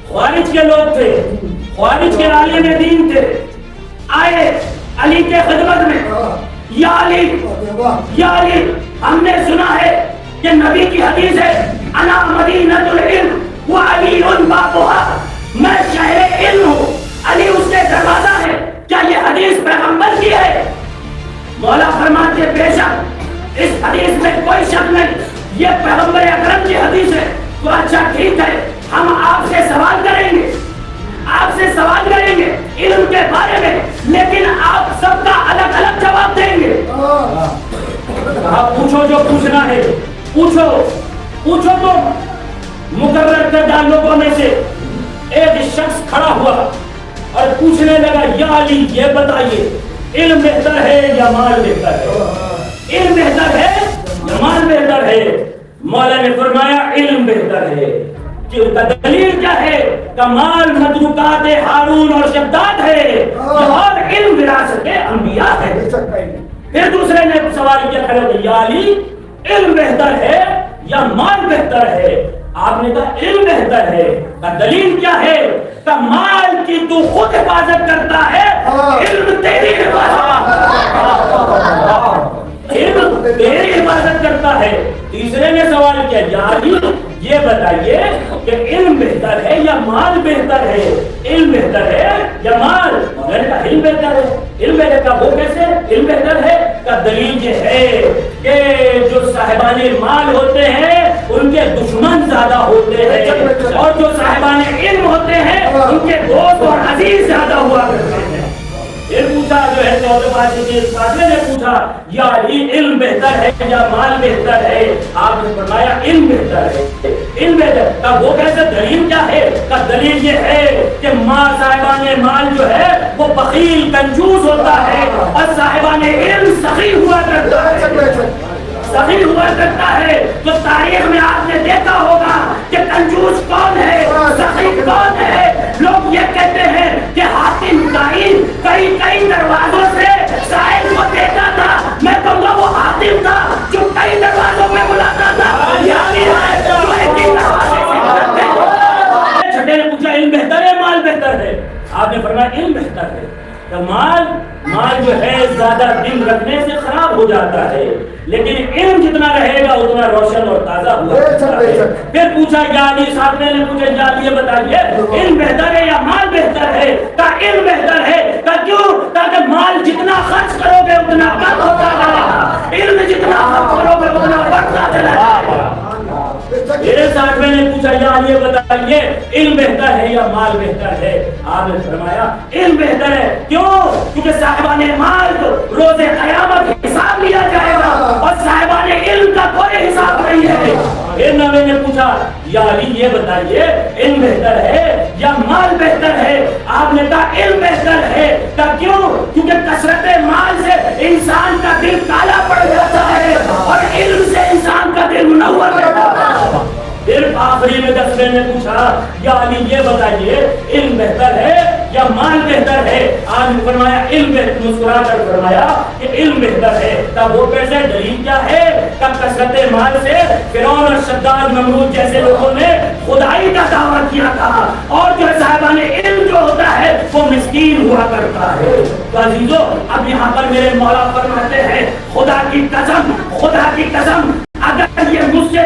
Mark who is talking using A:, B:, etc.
A: خوارج کے لوگ تھے، خوارج کے عالم دین تھے، آئے علی کے خدمت میں، یا علی یا علی، ہم نے سنا ہے کہ نبی کی حدیث ہے انا مدینۃ العلم وعلی بابها، میں شہر علم ہوں، علی اس کے دروازہ ہے۔ کیا یہ حدیث پیغمبر کی ہے؟ مولا فرماتے بے شک اس حدیث میں کوئی شک نہیں، یہ پیغمبر اکرم کی حدیث ہے۔ تو اچھا ٹھیک ہے، ہم آپ سے سوال کریں گے، آپ سے سوال کریں گے علم کے بارے میں، لیکن آپ سب کا الگ الگ جواب دیں گے۔ آپ پوچھو جو پوچھنا ہے، پوچھو پوچھو۔ تو مقرر کردہ لوگوں میں سے ایک شخص کھڑا ہوا اور پوچھنے لگا یا علی یہ بتائیے علم بہتر ہے یا مال بہتر ہے؟ علم بہتر ہے یا مال بہتر ہے؟ مولا نے فرمایا علم بہتر ہے۔ دلیل کیا ہے؟ کمال مدرکات ہارون اور شداد ہے اور علم وراثت انبیاء ہے۔ پھر دوسرے نے سوال کیا کھڑے ہو یا علی علم بہتر ہے یا مال بہتر ہے؟ آپ نے کہا علم بہتر ہے۔ دلیل کیا ہے؟ کہ مال کی تو خود حفاظت کرتا ہے، علم تیری حفاظت کرتا ہے۔ تیسرے نے سوال کیا یا علی یہ بتائیے کہ علم بہتر ہے یا مال بہتر ہے؟ علم بہتر ہے یا مال؟ میں نے کہا علم بہتر ہے۔ علم بہتر کا وہ کیسے علم بہتر ہے؟ کا دلیل یہ ہے کہ جو صاحبان مال ہوتے ہیں ان کے دشمن زیادہ ہوتے ہیں، اور جو صاحبان علم ہوتے ہیں ان کے دوست اور عزیز زیادہ ہوا کرتے ہیں۔ پھر پوچھا جو ہے فاطمہ نے پوچھا یا علی علم بہتر ہے یا مال بہتر ہے؟ آپ نے فرمایا علم بہتر ہے۔ علم بہتر کا وہ کیسے دلیل کیا ہے؟ کا دلیل یہ ہے کہ ماں صاحبان مال جو ہے وہ بخیل کنجوس ہوتا ہے اور صاحبان علم سخی ہوا کرتا ہے، سخی ہوا کرتا ہے۔ تو تاریخ میں آپ نے دیکھا ہوگا کہ کنجوس کون ہے، سخی کون ہے۔ لوگ یہ کہتے ہیں کہ حاتم طائی کئی دروازوں سے سائل کو دیتا تھا، میں کہوں گا وہ حاتم تھا جو کئی دروازوں میں بلاتا تھا۔ چھٹے نے پوچھا علم بہتر ہے مال بہتر ہے؟ آپ نے فرمایا علم بہتر ہے۔ کہ مال جو ہے زیادہ دن رکھنے سے خراب ہو جاتا ہے، لیکن علم جتنا رہے گا اتنا روشن اور تازہ ہوا کرتا ہے۔ پھر پوچھا یا علی، صاحب نے پوچھا یا علی یہ بتائیے علم بہتر ہے یا مال بہتر ہے؟ کہ علم بہتر ہے۔ کہ کیوں؟ تاکہ مال جتنا خرچ کرو گے اتنا کم ہوتا ہے، علم جتنا خرچ کرو گے اتنا بڑھتا چلا جائے گا۔ میرے صاحب نے پوچھا یا علی بتائیے علم بہتر ہے یا مال بہتر ہے؟ آپ نے فرمایا علم بہتر ہے۔ کیوں؟ کیونکہ صاحبان مال کو روز قیامت حساب لیا جائے گا اور صاحبان علم کا کوئی حساب نہیں ہے۔ پھر نبی نے پوچھا یا علی یہ بتائیے علم بہتر ہے یا مال بہتر ہے؟ آپ نے کہا علم بہتر ہے۔ کیوں؟ کیونکہ کثرت مال سے انسان کا دل کالا پڑ جاتا ہے اور علم سے انسان کا دل منور رہتا ہے۔ پھر آخری میں 10ویں نے پوچھا یا علی یہ بتائیے علم بہتر ہے یا مال بہتر ہے؟ آپ نے فرمایا علم بہتر، مسکرا کر فرمایا کہ علم بہتر ہے۔ تب وہ کیسے؟ دلیل کیا ہے؟ تب کثرت مال سے فرعون اور شداد نمرود جیسے لوگوں نے خدائی کا دعویٰ کیا تھا، اور جو صاحبان علم جو ہوتا ہے وہ مسکین ہوا کرتا ہے۔ تو عزیزو اب یہاں پر میرے مولا فرماتے ہیں خدا کی قسم، خدا کی قسم اگر یہ مجھ سے